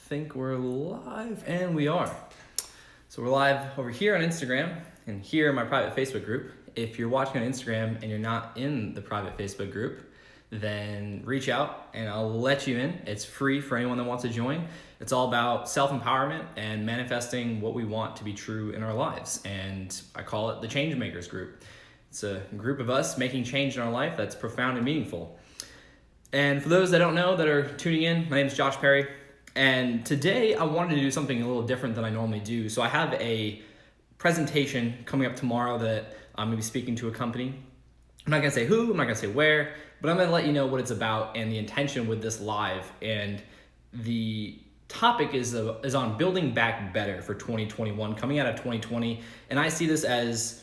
think we're live, and we are. So we're live over here on Instagram and here in my private Facebook group. If you're watching on Instagram and you're not in the private Facebook group, then reach out and I'll let you in. It's free for anyone that wants to join. It's all about self-empowerment and manifesting what we want to be true in our lives. And I call it the Change Makers group. It's a group of us making change in our life that's profound and meaningful. And for those that don't know that are tuning in, my name is Josh Perry. And today I wanted to do something a little different than I normally do. So I have a presentation coming up tomorrow that I'm going to be speaking to a company. I'm not going to say who, I'm not going to say where, but I'm going to let you know what it's about and the intention with this live. And the topic is on building back better for 2021, coming out of 2020. And I see this as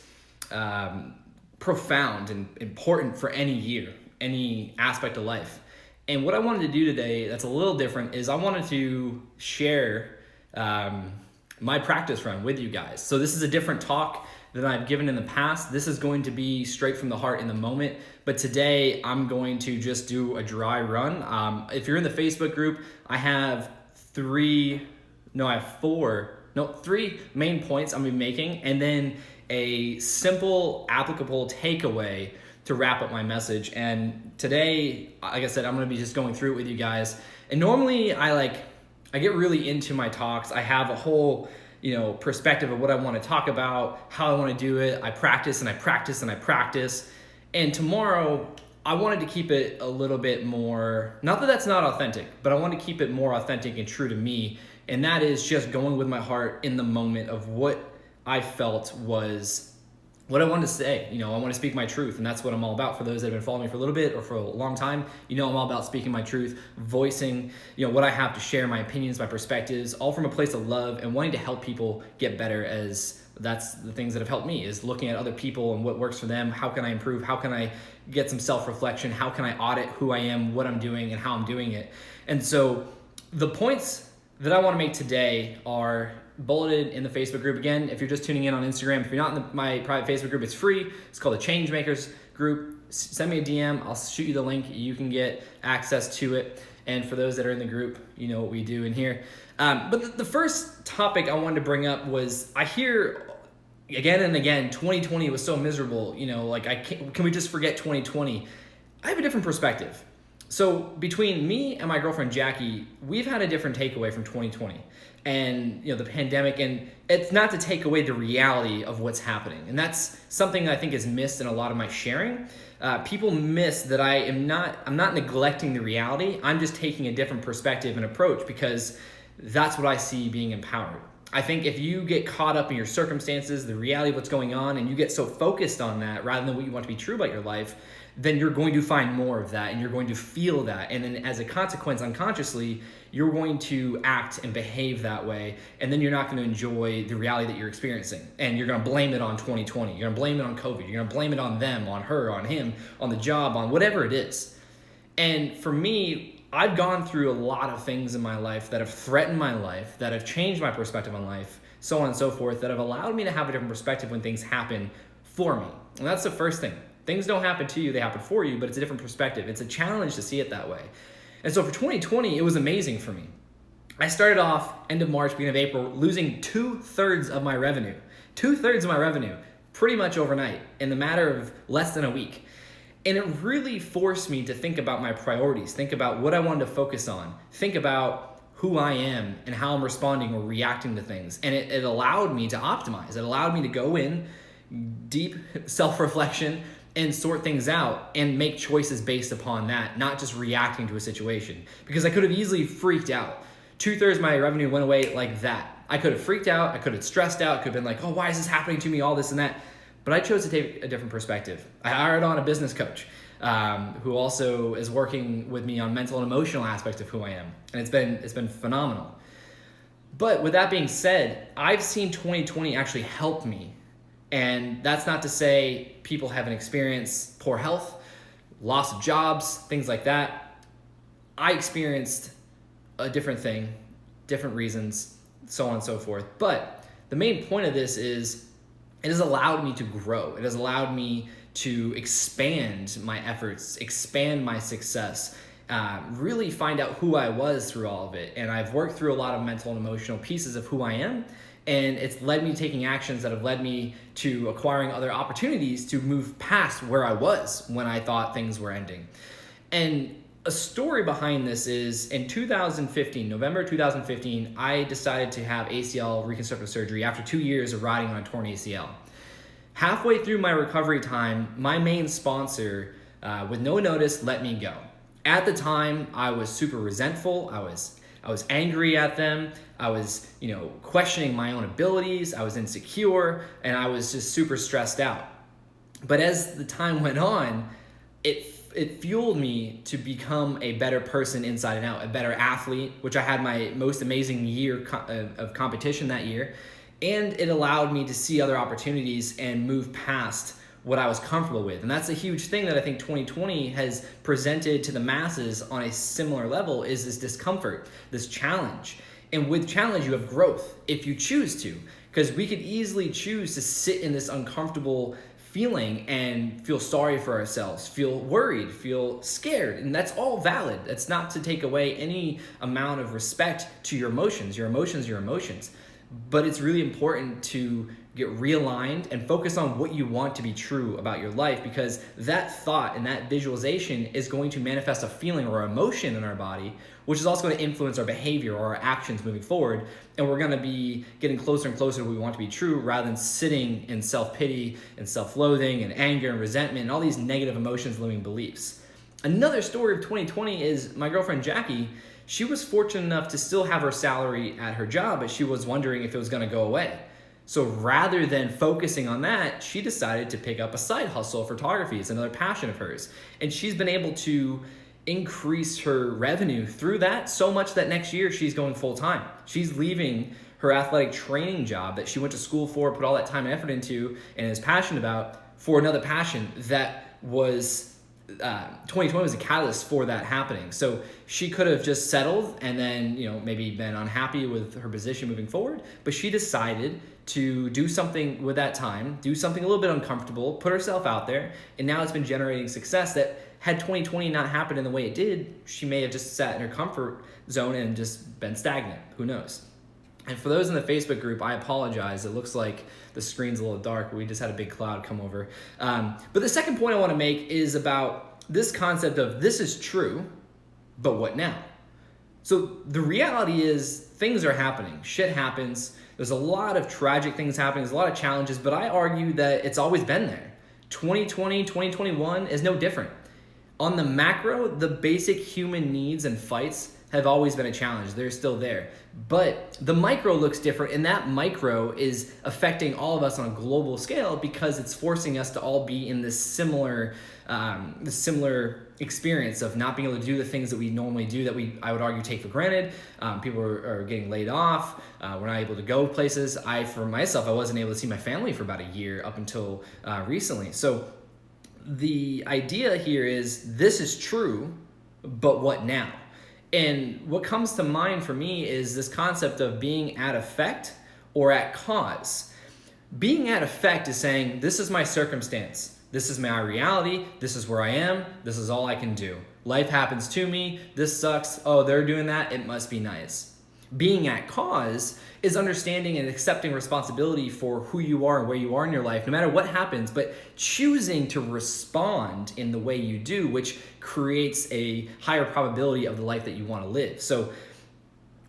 profound and important for any year, any aspect of life. And what I wanted to do today that's a little different is I wanted to share my practice run with you guys. So this is a different talk than I've given in the past. This is going to be straight from the heart in the moment. But today I'm going to just do a dry run. If you're in the Facebook group, I have three main points I'm gonna be making, and then a simple applicable takeaway to wrap up my message. And today, like I said, I'm gonna be just going through it with you guys. And normally I get really into my talks. I have a whole, perspective of what I wanna talk about, how I wanna do it. I practice and I practice and I practice. And tomorrow, I wanted to keep it a little bit more, not that that's not authentic, but I want to keep it more authentic and true to me. And that is just going with my heart in the moment of what I felt was what I wanted to say. I want to speak my truth, and that's what I'm all about. For those that have been following me for a little bit or for a long time, I'm all about speaking my truth, voicing, what I have to share, my opinions, my perspectives, all from a place of love and wanting to help people get better, as that's the things that have helped me, is looking at other people and what works for them. How can I improve? How can I get some self-reflection? How can I audit who I am, what I'm doing, and how I'm doing it? And so the points that I want to make today are bulleted in the Facebook group. Again, if you're just tuning in on Instagram, if you're not in my private Facebook group, it's free. It's called the Change Makers group. Send me a DM. I'll shoot you the link. You can get access to it. And for those that are in the group, you know what we do in here. But the first topic I wanted to bring up was, I hear again and again, 2020 was so miserable. Can we just forget 2020? I have a different perspective. So between me and my girlfriend Jackie, we've had a different takeaway from 2020 and the pandemic, and it's not to take away the reality of what's happening. And that's something I think is missed in a lot of my sharing. People miss that I'm not neglecting the reality. I'm just taking a different perspective and approach, because that's what I see being empowered. I think if you get caught up in your circumstances, the reality of what's going on, and you get so focused on that rather than what you want to be true about your life, then you're going to find more of that and you're going to feel that. And then as a consequence, unconsciously, you're going to act and behave that way. And then you're not going to enjoy the reality that you're experiencing. And you're going to blame it on 2020. You're going to blame it on COVID. You're going to blame it on them, on her, on him, on the job, on whatever it is. And for me, I've gone through a lot of things in my life that have threatened my life, that have changed my perspective on life, so on and so forth, that have allowed me to have a different perspective when things happen for me. And that's the first thing. Things don't happen to you, they happen for you, but it's a different perspective. It's a challenge to see it that way. And so for 2020, it was amazing for me. I started off end of March, beginning of April, losing 2/3 of my revenue. 2/3 of my revenue, pretty much overnight, in the matter of less than a week. And it really forced me to think about my priorities, think about what I wanted to focus on, think about who I am and how I'm responding or reacting to things. And it allowed me to optimize. It allowed me to go in, deep self-reflection, and sort things out and make choices based upon that, not just reacting to a situation. Because I could have easily freaked out. 2/3 of my revenue went away like that. I could have freaked out, I could have stressed out, could have been like, oh, why is this happening to me, all this and that. But I chose to take a different perspective. I hired on a business coach who also is working with me on mental and emotional aspects of who I am. And it's been phenomenal. But with that being said, I've seen 2020 actually help me. And that's not to say people haven't experienced poor health, loss of jobs, things like that. I experienced a different thing, different reasons, so on and so forth. But the main point of this is it has allowed me to grow. It has allowed me to expand my efforts, expand my success, really find out who I was through all of it. And I've worked through a lot of mental and emotional pieces of who I am. And it's led me to taking actions that have led me to acquiring other opportunities to move past where I was when I thought things were ending. And a story behind this is in 2015, November 2015, I decided to have ACL reconstructive surgery after 2 years of riding on a torn ACL. Halfway through my recovery time, my main sponsor, with no notice, let me go. At the time, I was super resentful. I was angry at them. I was, questioning my own abilities. I was insecure, and I was just super stressed out. But as the time went on, it fueled me to become a better person inside and out, a better athlete, which I had my most amazing year of competition that year. And it allowed me to see other opportunities and move past what I was comfortable with. And that's a huge thing that I think 2020 has presented to the masses on a similar level, is this discomfort, this challenge. And with challenge, you have growth if you choose to, because we could easily choose to sit in this uncomfortable feeling and feel sorry for ourselves, feel worried, feel scared, and that's all valid. That's not to take away any amount of respect to your emotions. Your emotions, your emotions. But it's really important to get realigned and focus on what you want to be true about your life, because that thought and that visualization is going to manifest a feeling or emotion in our body, which is also going to influence our behavior or our actions moving forward. And we're going to be getting closer and closer to what we want to be true, rather than sitting in self-pity and self-loathing and anger and resentment and all these negative emotions, limiting beliefs. Another story of 2020 is my girlfriend Jackie. She was fortunate enough to still have her salary at her job, but she was wondering if it was going to go away. So rather than focusing on that, she decided to pick up a side hustle. Photography is another passion of hers. And she's been able to increase her revenue through that so much that next year she's going full time. She's leaving her athletic training job that she went to school for, put all that time and effort into, and is passionate about, for another passion that was 2020 was a catalyst for that happening. So she could have just settled and then, maybe been unhappy with her position moving forward, but she decided to do something with that time, do something a little bit uncomfortable, put herself out there, and now it's been generating success that, had 2020 not happened in the way it did, she may have just sat in her comfort zone and just been stagnant. Who knows? And for those in the Facebook group, I apologize. It looks like the screen's a little dark. We just had a big cloud come over. But the second point I want to make is about this concept of this is true, but what now? So the reality is things are happening. Shit happens. There's a lot of tragic things happening. There's a lot of challenges, but I argue that it's always been there. 2020, 2021 is no different. On the macro, the basic human needs and fights have always been a challenge. They're still there. But the micro looks different, and that micro is affecting all of us on a global scale because it's forcing us to all be in this similar experience of not being able to do the things that we normally do that I would argue, take for granted. People are getting laid off. We're not able to go places. For myself, I wasn't able to see my family for about a year up until recently. So the idea here is this is true, but what now? And what comes to mind for me is this concept of being at effect or at cause. Being at effect is saying, this is my circumstance. This is my reality. This is where I am. This is all I can do. Life happens to me. This sucks. Oh, they're doing that. It must be nice. Being at cause is understanding and accepting responsibility for who you are and where you are in your life, no matter what happens, but choosing to respond in the way you do, which creates a higher probability of the life that you want to live. So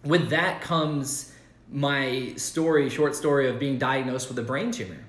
with that comes my short story of being diagnosed with a brain tumor.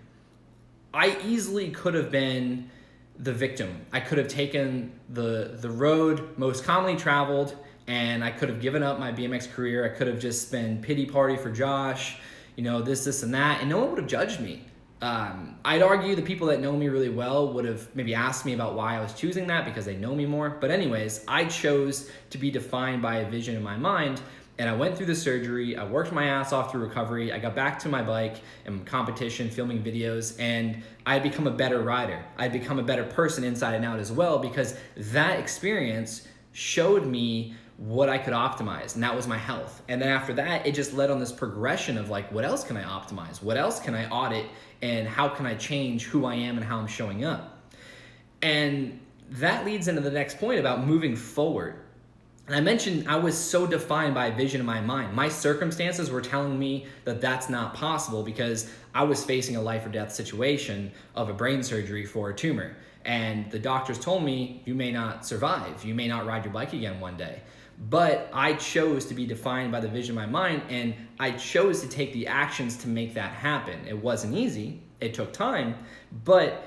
I easily could have been the victim. I could have taken the road most commonly traveled, and I could have given up my BMX career. I could have just been pity party for Josh, this and that, and no one would have judged me. I'd argue the people that know me really well would have maybe asked me about why I was choosing that because they know me more. But anyways, I chose to be defined by a vision in my mind, and I went through the surgery. I worked my ass off through recovery. I got back to my bike and competition, filming videos, and I had become a better rider. I'd become a better person inside and out as well, because that experience showed me what I could optimize, and that was my health. And then after that, it just led on this progression of what else can I optimize? What else can I audit? And how can I change who I am and how I'm showing up? And that leads into the next point about moving forward. And I mentioned I was so defined by a vision in my mind. My circumstances were telling me that that's not possible because I was facing a life or death situation of a brain surgery for a tumor. And the doctors told me, you may not survive. You may not ride your bike again one day. But I chose to be defined by the vision in my mind, and I chose to take the actions to make that happen. It wasn't easy. It took time, but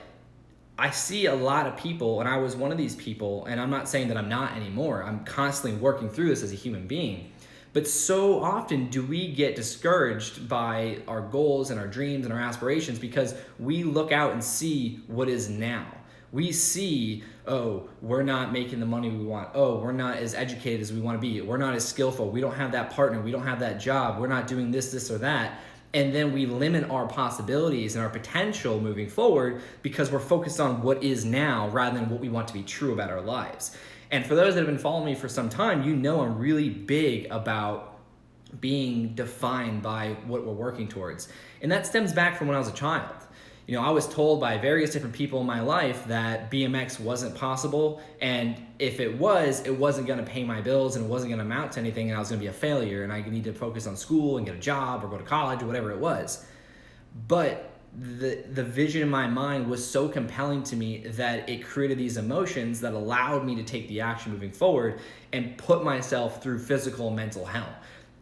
I see a lot of people, and I was one of these people, and I'm not saying that I'm not anymore. I'm constantly working through this as a human being. But so often do we get discouraged by our goals and our dreams and our aspirations because we look out and see what is now. We see, oh, we're not making the money we want. Oh, we're not as educated as we want to be. We're not as skillful. We don't have that partner. We don't have that job. We're not doing this, or that. And then we limit our possibilities and our potential moving forward because we're focused on what is now rather than what we want to be true about our lives. And for those that have been following me for some time, you know I'm really big about being defined by what we're working towards. And that stems back from when I was a child. You know, I was told by various different people in my life that BMX wasn't possible, and if it wasn't going to pay my bills and it wasn't going to amount to anything, and I was going to be a failure, and I need to focus on school and get a job or go to college or whatever it was. But the vision in my mind was so compelling to me that it created these emotions that allowed me to take the action moving forward and put myself through physical and mental hell.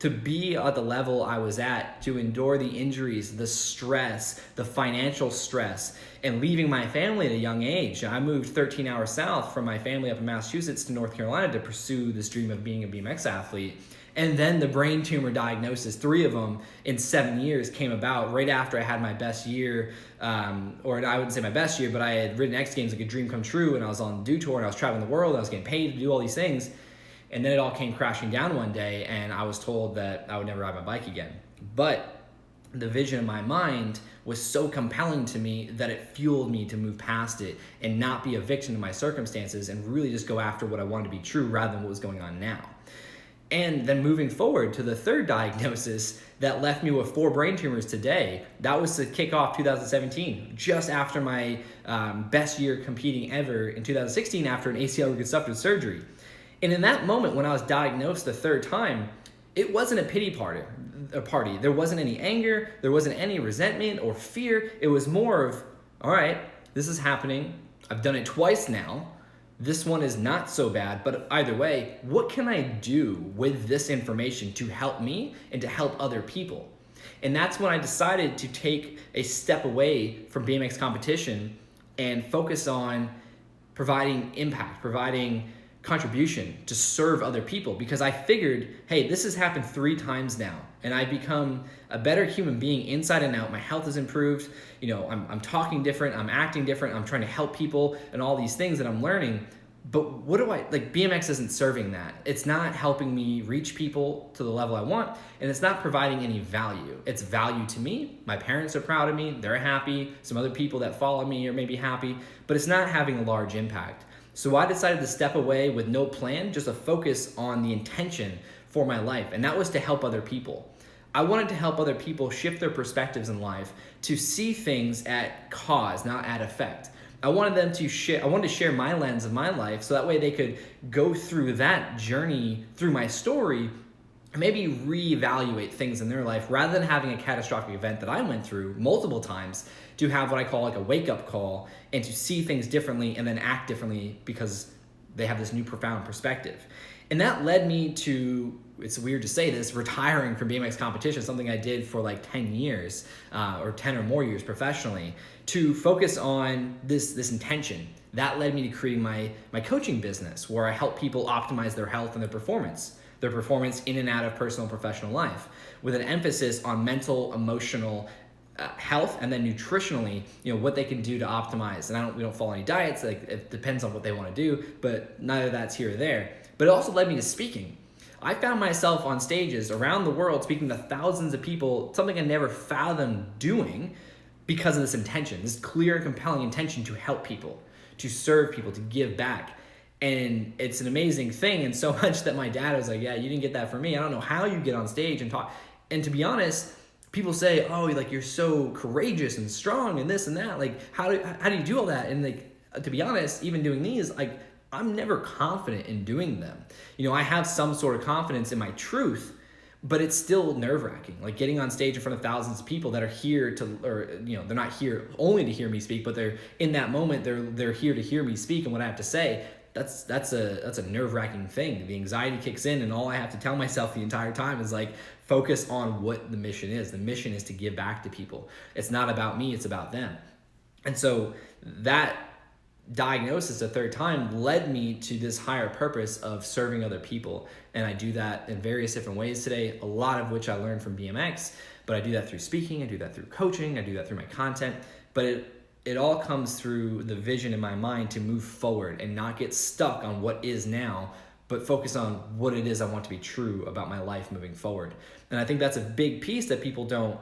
To be at the level I was at, to endure the injuries, the stress, the financial stress, and leaving my family at a young age. I moved 13 hours south from my family up in Massachusetts to North Carolina to pursue this dream of being a BMX athlete. And then the brain tumor diagnosis, 3 of them in 7 years, came about right after I had my best year, or I wouldn't say my best year, but I had ridden X Games like a dream come true, and I was on Dew Tour, and I was traveling the world, and I was getting paid to do all these things. And then it all came crashing down one day, and I was told that I would never ride my bike again. But the vision in my mind was so compelling to me that it fueled me to move past it and not be a victim to my circumstances and really just go after what I wanted to be true rather than what was going on now. And then moving forward to the third diagnosis that left me with 4 brain tumors today, that was to kick off 2017, just after my best year competing ever in 2016 after an ACL reconstructive surgery. And in that moment, when I was diagnosed the 3rd time, it wasn't a pity party. There wasn't any anger. There wasn't any resentment or fear. It was more of, all right, this is happening. I've done it twice now. This one is not so bad, but either way, what can I do with this information to help me and to help other people? And that's when I decided to take a step away from BMX competition and focus on providing impact, providing contribution to serve other people, because I figured, hey, this has happened 3 times now, and I've become a better human being inside and out. My health has improved. You know, I'm talking different, I'm acting different, I'm trying to help people, and all these things that I'm learning. But what do I, like, BMX isn't serving that. It's not helping me reach people to the level I want, and it's not providing any value. It's value to me. My parents are proud of me. They're happy. Some other people that follow me are maybe happy, but it's not having a large impact. So I decided to step away with no plan, just a focus on the intention for my life, and that was to help other people. I wanted to help other people shift their perspectives in life to see things at cause, not at effect. I wanted to share my lens of my life so that way they could go through that journey through my story and maybe reevaluate things in their life rather than having a catastrophic event that I went through multiple times, to have what I call like a wake-up call and to see things differently and then act differently because they have this new profound perspective. And that led me to, it's weird to say this, retiring from BMX competition, something I did for like 10 years or 10 or more years professionally, to focus on this intention. That led me to creating my coaching business, where I help people optimize their health and their performance in and out of personal and professional life, with an emphasis on mental, emotional health, and then nutritionally, you know, what they can do to optimize. And we don't follow any diets. Like, it depends on what they want to do, but neither of that's here or there. But it also led me to speaking. I found myself on stages around the world speaking to thousands of people, something I never fathomed doing, because of this intention, this clear and compelling intention to help people, to serve people, to give back. And it's an amazing thing, and so much that my dad was like, yeah, you didn't get that from me. I don't know how you get on stage and talk. And to be honest, people say, oh, like, you're so courageous and strong and this and that. Like, how do you do all that? And like, to be honest, even doing these, like, I'm never confident in doing them. I have some sort of confidence in my truth, but it's still nerve-wracking. Like getting on stage in front of thousands of people that are here to, or they're not here only to hear me speak, but they're in that moment, they're here to hear me speak and what I have to say. That's a nerve-wracking thing. The anxiety kicks in, and all I have to tell myself the entire time is like, focus on what the mission is. The mission is to give back to people. It's not about me, it's about them. And so that diagnosis a third time led me to this higher purpose of serving other people. And I do that in various different ways today, a lot of which I learned from BMX, but I do that through speaking, I do that through coaching, I do that through my content, but it all comes through the vision in my mind to move forward and not get stuck on what is now, but focus on what it is I want to be true about my life moving forward. And I think that's a big piece that people don't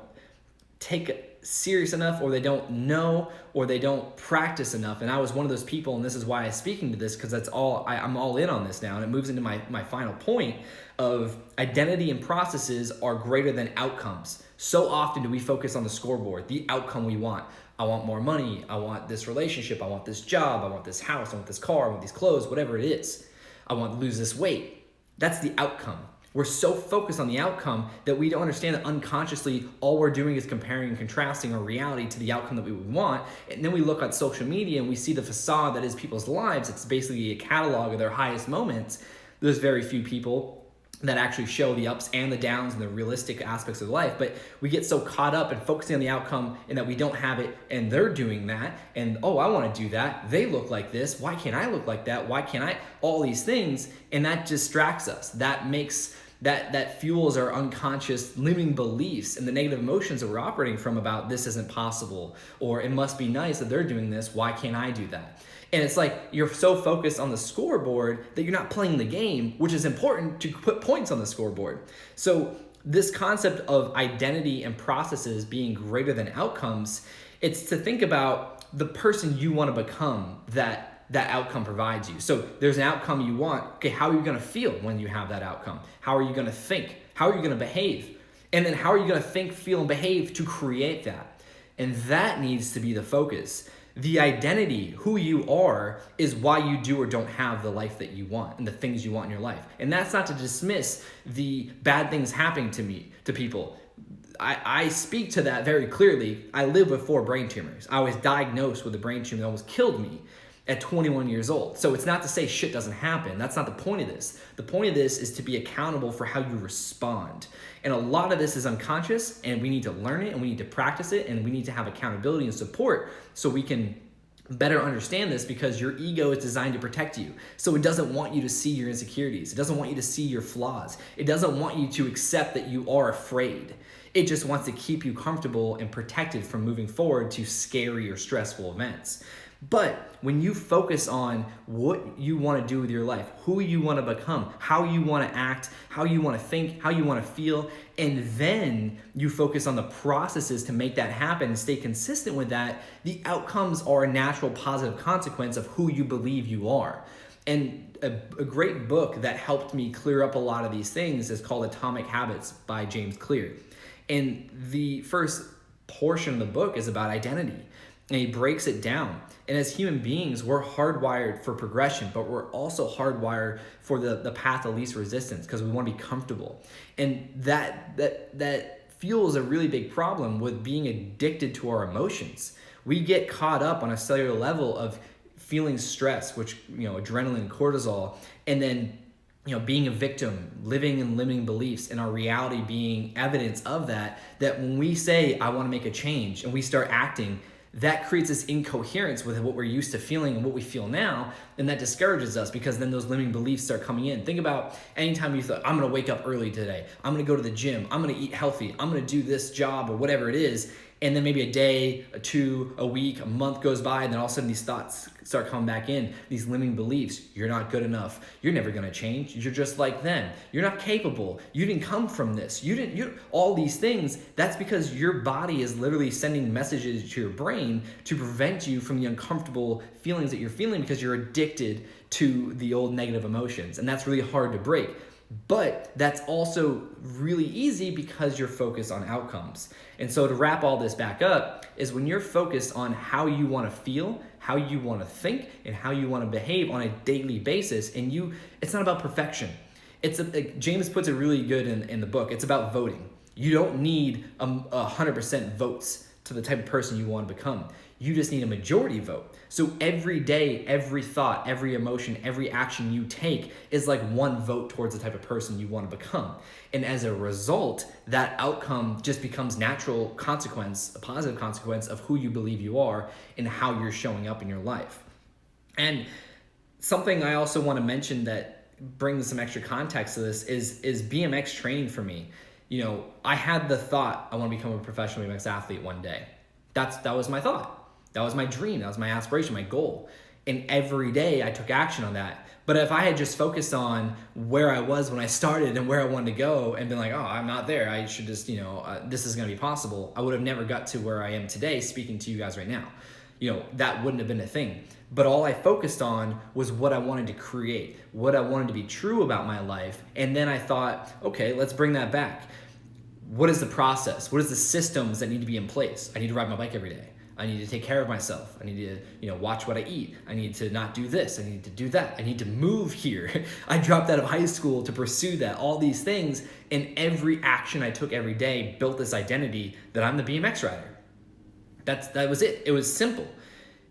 take serious enough, or they don't know, or they don't practice enough. And I was one of those people, and this is why I'm speaking to this, because that's all I'm all in on this now. And it moves into my final point of identity and processes are greater than outcomes. So often do we focus on the scoreboard, the outcome we want. I want more money, I want this relationship, I want this job, I want this house, I want this car, I want these clothes, whatever it is. I want to lose this weight. That's the outcome. We're so focused on the outcome that we don't understand that unconsciously all we're doing is comparing and contrasting our reality to the outcome that we would want. And then we look at social media and we see the facade that is people's lives. It's basically a catalog of their highest moments. There's very few people that actually show the ups and the downs and the realistic aspects of life. But we get so caught up in focusing on the outcome and that we don't have it, and they're doing that. And, oh, I want to do that. They look like this. Why can't I look like that? Why can't I? All these things. And that distracts us. That makes that fuels our unconscious limiting beliefs and the negative emotions that we're operating from about this isn't possible, or it must be nice that they're doing this. Why can't I do that? And it's like you're so focused on the scoreboard that you're not playing the game, which is important to put points on the scoreboard. So this concept of identity and processes being greater than outcomes, it's to think about the person you want to become that outcome provides you. So there's an outcome you want. Okay, how are you going to feel when you have that outcome? How are you going to think? How are you going to behave? And then how are you going to think, feel, and behave to create that? And that needs to be the focus. The identity, who you are, is why you do or don't have the life that you want and the things you want in your life. And that's not to dismiss the bad things happening to people. I speak to that very clearly. I live with 4 brain tumors. I was diagnosed with a brain tumor that almost killed me at 21 years old. So it's not to say shit doesn't happen. That's not the point of this. The point of this is to be accountable for how you respond. And a lot of this is unconscious, and we need to learn it, and we need to practice it, and we need to have accountability and support so we can better understand this, because your ego is designed to protect you. So it doesn't want you to see your insecurities. It doesn't want you to see your flaws. It doesn't want you to accept that you are afraid. It just wants to keep you comfortable and protected from moving forward to scary or stressful events. But when you focus on what you want to do with your life, who you want to become, how you want to act, how you want to think, how you want to feel, and then you focus on the processes to make that happen and stay consistent with that, the outcomes are a natural positive consequence of who you believe you are. And a great book that helped me clear up a lot of these things is called Atomic Habits by James Clear. And the first portion of the book is about identity. And he breaks it down. And as human beings, we're hardwired for progression, but we're also hardwired for the path of least resistance, because we want to be comfortable. And that fuels a really big problem with being addicted to our emotions. We get caught up on a cellular level of feeling stress, which, adrenaline, cortisol, and then being a victim, living in limiting beliefs, and our reality being evidence of that when we say, I want to make a change, and we start acting, that creates this incoherence with what we're used to feeling and what we feel now, and that discourages us, because then those limiting beliefs start coming in. Think about anytime you thought, I'm going to wake up early today, I'm going to go to the gym, I'm going to eat healthy, I'm going to do this job or whatever it is, and then maybe a day, a 2, a week, a month goes by, and then all of a sudden these thoughts start coming back in, these limiting beliefs. You're not good enough. You're never going to change. You're just like them. You're not capable. You didn't come from this. All these things, that's because your body is literally sending messages to your brain to prevent you from the uncomfortable feelings that you're feeling, because you're addicted to the old negative emotions. And that's really hard to break. But that's also really easy because you're focused on outcomes. And so to wrap all this back up is when you're focused on how you want to feel, how you want to think, and how you want to behave on a daily basis, and it's not about perfection. James puts it really good in the book. It's about voting. You don't need 100% votes to the type of person you want to become. You just need a majority vote. So every day, every thought, every emotion, every action you take is like one vote towards the type of person you want to become. And as a result, that outcome just becomes natural consequence, a positive consequence of who you believe you are and how you're showing up in your life. And something I also want to mention that brings some extra context to this is BMX training for me. I had the thought I want to become a professional BMX athlete one day. That was my thought. That was my dream. That was my aspiration, my goal. And every day I took action on that. But if I had just focused on where I was when I started and where I wanted to go and been like, oh, I'm not there, I should just, this is going to be possible, I would have never got to where I am today speaking to you guys right now. That wouldn't have been a thing. But all I focused on was what I wanted to create, what I wanted to be true about my life. And then I thought, okay, let's bring that back. What is the process? What is the systems that need to be in place? I need to ride my bike every day. I need to take care of myself. I need to, watch what I eat. I need to not do this. I need to do that. I need to move here. I dropped out of high school to pursue that, all these things. And every action I took every day built this identity that I'm the BMX rider. That was it. It was simple.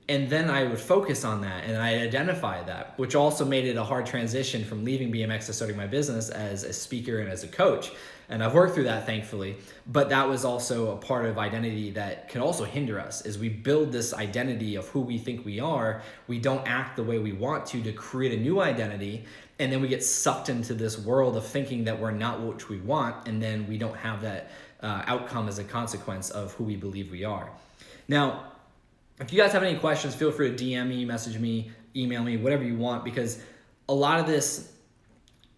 And then I would focus on that and I identify that, which also made it a hard transition from leaving BMX to starting my business as a speaker and as a coach. And I've worked through that, thankfully. But that was also a part of identity that can also hinder us. As we build this identity of who we think we are, we don't act the way we want to create a new identity. And then we get sucked into this world of thinking that we're not what we want. And then we don't have that outcome as a consequence of who we believe we are. Now, if you guys have any questions, feel free to DM me, message me, email me, whatever you want, because a lot of this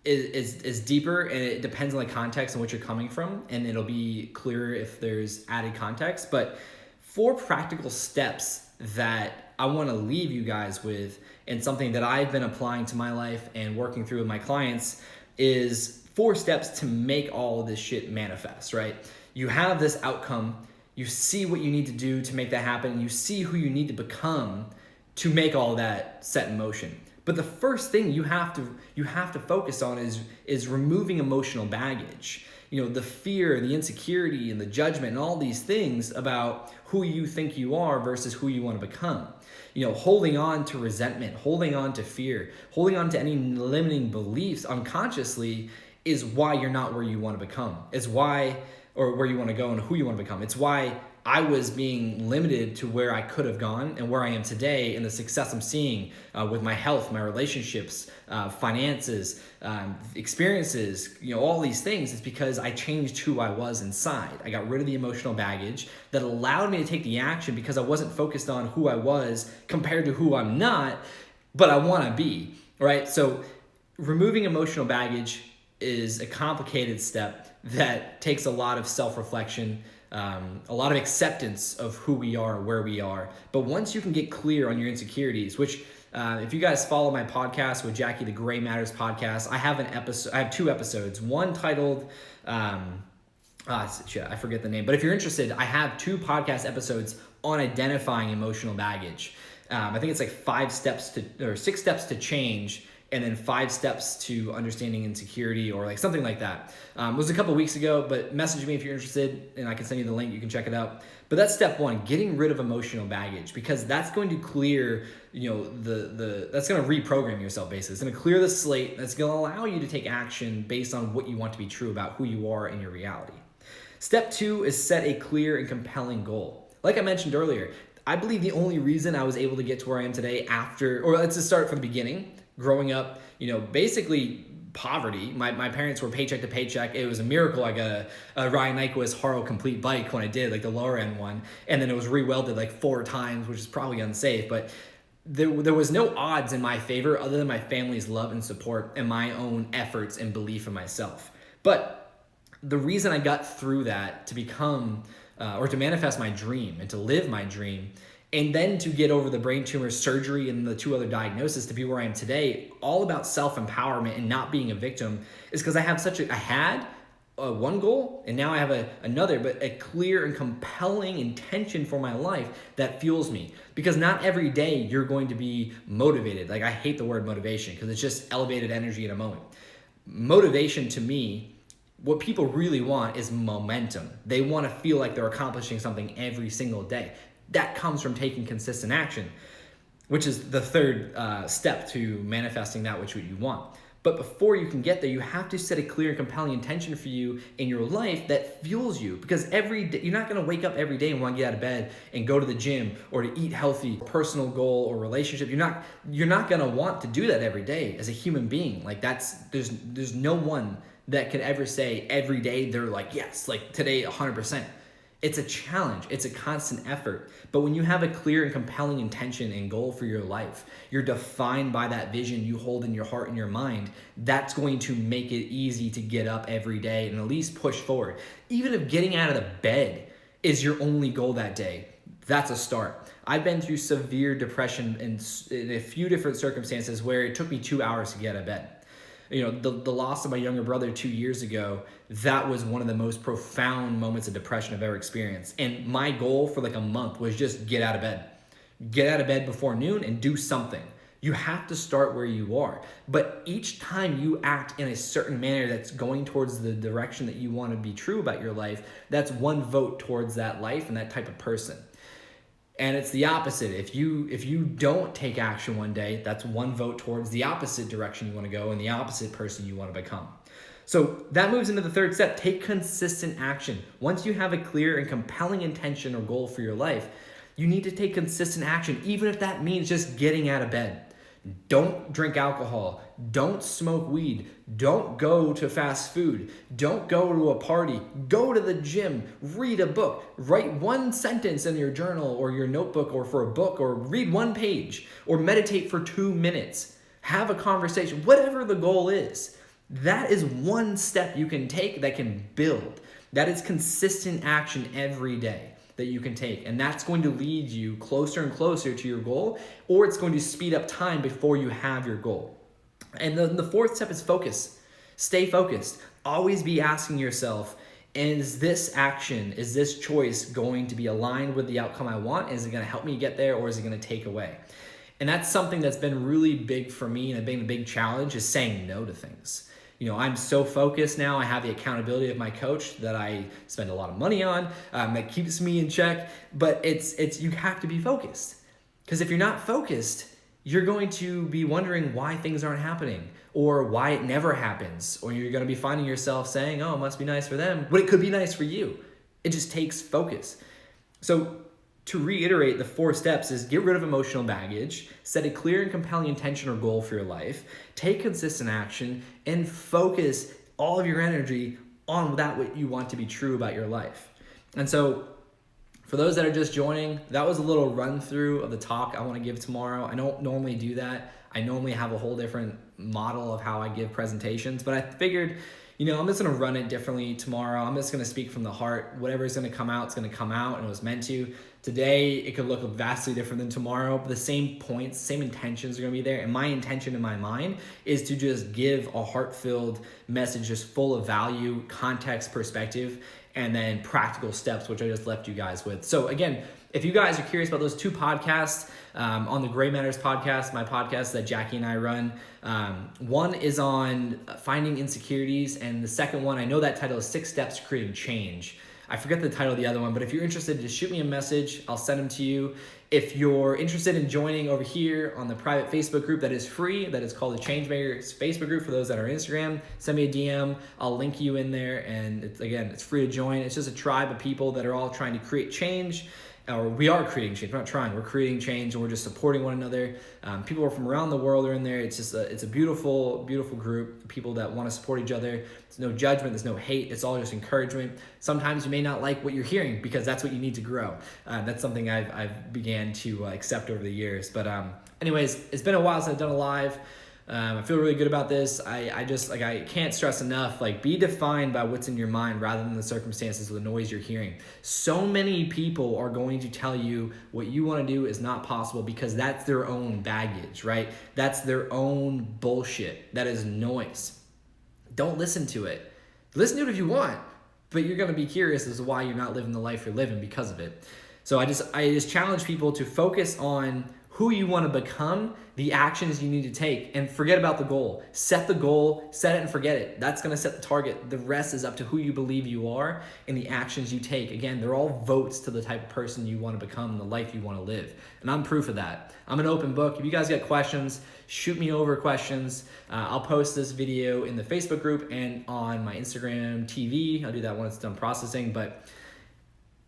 is deeper and it depends on the context and what you're coming from, and it'll be clearer if there's added context. But 4 practical steps that I want to leave you guys with, and something that I've been applying to my life and working through with my clients, is 4 steps to make all of this shit manifest, right? You have this outcome, you see what you need to do to make that happen, you see who you need to become to make all that set in motion. But the first thing you have to focus on is removing emotional baggage. The fear, the insecurity, and the judgment, and all these things about who you think you are versus who you want to become. Holding on to resentment, holding on to fear, holding on to any limiting beliefs unconsciously is why you're not where you want to become. It's why, or where you want to go and who you want to become. It's why I was being limited to where I could have gone and where I am today, and the success I'm seeing with my health, my relationships, finances, experiences, all these things. Is because I changed who I was inside. I got rid of the emotional baggage that allowed me to take the action because I wasn't focused on who I was compared to who I'm not, but I want to be, right? So removing emotional baggage is a complicated step that takes a lot of self-reflection, a lot of acceptance of who we are, where we are. But once you can get clear on your insecurities, which if you guys follow my podcast with Jackie, the Gray Matters podcast, I have 2 episodes. One titled, I forget the name, but if you're interested, I have 2 podcast episodes on identifying emotional baggage. I think it's like 6 steps to change, and then 5 steps to understanding insecurity, or like something like that. It was a couple weeks ago, but message me if you're interested and I can send you the link, you can check it out. But that's step 1, getting rid of emotional baggage, because that's going to clear, that's going to reprogram yourself basically. It's going to clear the slate. That's going to allow you to take action based on what you want to be true about who you are in your reality. Step 2 is set a clear and compelling goal. Like I mentioned earlier, I believe the only reason I was able to get to where I am today let's just start from the beginning. Growing up, basically poverty. My parents were paycheck to paycheck. It was a miracle I got a Ryan Nyquist Haro Complete bike when I did, like the lower end one. And then it was re-welded like 4 times, which is probably unsafe. But there was no odds in my favor other than my family's love and support and my own efforts and belief in myself. But the reason I got through that to become, or to manifest my dream and to live my dream, And then to get over the brain tumor surgery and the 2 other diagnoses to be where I am today, all about self-empowerment and not being a victim, is because I had one goal, and now I have another, but a clear and compelling intention for my life that fuels me. Because not every day you're going to be motivated. Like, I hate the word motivation because it's just elevated energy in a moment. Motivation to me, what people really want is momentum. They want to feel like they're accomplishing something every single day. That comes from taking consistent action, which is the third step to manifesting that which you want. But before you can get there, you have to set a clear and compelling intention for you in your life that fuels you. Because every day, you're not going to wake up every day and want to get out of bed and go to the gym or to eat healthy, personal goal or relationship. You're not going to want to do that every day as a human being. Like, there's no one that could ever say every day they're like, yes, like today 100%. It's a challenge. It's a constant effort. But when you have a clear and compelling intention and goal for your life, you're defined by that vision you hold in your heart and your mind, that's going to make it easy to get up every day and at least push forward. Even if getting out of the bed is your only goal that day, that's a start. I've been through severe depression in a few different circumstances where it took me 2 hours to get out of bed. You know, the loss of my younger brother 2 years ago, that was one of the most profound moments of depression I've ever experienced. And my goal for like a month was just get out of bed. Get out of bed before noon and do something. You have to start where you are. But each time you act in a certain manner that's going towards the direction that you want to be true about your life, that's one vote towards that life and that type of person. And it's the opposite. If you don't take action one day, that's one vote towards the opposite direction you want to go and the opposite person you want to become. So that moves into the third step. Take consistent action. Once you have a clear and compelling intention or goal for your life, you need to take consistent action, even if that means just getting out of bed. Don't drink alcohol. Don't smoke weed. Don't go to fast food. Don't go to a party. Go to the gym. Read a book. Write one sentence in your journal or your notebook or for a book, or read one page, or meditate for 2 minutes. Have a conversation. Whatever the goal is, that is one step you can take that can build. That is consistent action every day that you can take. And that's going to lead you closer and closer to your goal, or it's going to speed up time before you have your goal. And then the fourth step is focus. Stay focused. Always be asking yourself, is this action, is this choice going to be aligned with the outcome I want? Is it going to help me get there, or is it going to take away? And that's something that's been really big for me, and a big challenge is saying no to things. You know, I'm so focused now. I have the accountability of my coach that I spend a lot of money on, that keeps me in check. But it's you have to be focused, because if you're not focused, you're going to be wondering why things aren't happening, or why it never happens, or you're going to be finding yourself saying, "Oh, it must be nice for them," but it could be nice for you. It just takes focus. So, to reiterate, the 4 steps is get rid of emotional baggage, set a clear and compelling intention or goal for your life, take consistent action, and focus all of your energy on that what you want to be true about your life. And so for those that are just joining, that was a little run through of the talk I want to give tomorrow. I don't normally do that. I normally have a whole different model of how I give presentations, but I figured, you know, I'm just going to run it differently tomorrow. I'm just going to speak from the heart. Whatever is going to come out, it's going to come out, and it was meant to. Today, it could look vastly different than tomorrow, but the same points, same intentions are going to be there. And my intention in my mind is to just give a heart-filled message, just full of value, context, perspective, and then practical steps, which I just left you guys with. So again, if you guys are curious about those 2 podcasts, on the Gray Matters podcast, my podcast that Jackie and I run, one is on finding insecurities, and the second one, I know that title is 6 Steps to Creating Change. I forget the title of the other one, but if you're interested, just shoot me a message. I'll send them to you. If you're interested in joining over here on the private Facebook group that is free, that is called the Changemakers Facebook group for those that are on Instagram, send me a DM. I'll link you in there, and it's free to join. It's just a tribe of people that are all trying to create change. Or we are creating change. We're not trying. We're creating change, and we're just supporting one another. People from around the world are in there. It's just it's a beautiful, beautiful group of people that want to support each other. There's no judgment. There's no hate. It's all just encouragement. Sometimes you may not like what you're hearing because that's what you need to grow. That's something I've began to accept over the years. But anyways, it's been a while since I've done a live. I feel really good about this. I just, like, I can't stress enough, like, be defined by what's in your mind rather than the circumstances or the noise you're hearing. So many people are going to tell you what you want to do is not possible because that's their own baggage, right? That's their own bullshit. That is noise. Don't listen to it. Listen to it if you want, but you're going to be curious as to why you're not living the life you're living because of it. So I just challenge people to focus on who you want to become, the actions you need to take, and forget about the goal. Set the goal, set it and forget it. That's going to set the target. The rest is up to who you believe you are and the actions you take. Again, they're all votes to the type of person you want to become and the life you want to live. And I'm proof of that. I'm an open book. If you guys got questions, shoot me over questions. I'll post this video in the Facebook group and on my Instagram TV. I'll do that when it's done processing. But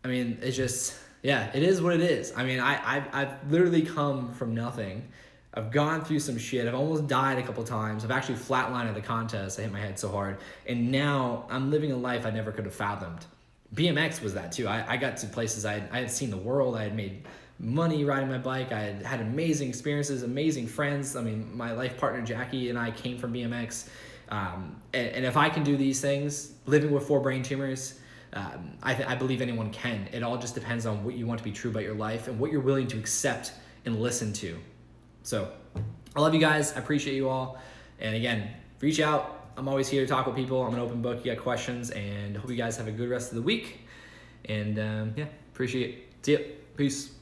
I mean, it's just, yeah, it is what it is. I mean, I've literally come from nothing. I've gone through some shit. I've almost died a couple times. I've actually flatlined at the contest. I hit my head so hard. And now I'm living a life I never could have fathomed. BMX was that too. I got to places I had seen the world. I had made money riding my bike. I had amazing experiences, amazing friends. I mean, my life partner Jackie and I came from BMX. And if I can do these things, living with 4 brain tumors, I believe anyone can. It all just depends on what you want to be true about your life and what you're willing to accept and listen to. So I love you guys. I appreciate you all. And again, reach out. I'm always here to talk with people. I'm an open book. You got questions, and hope you guys have a good rest of the week. And yeah, appreciate it. See ya. Peace.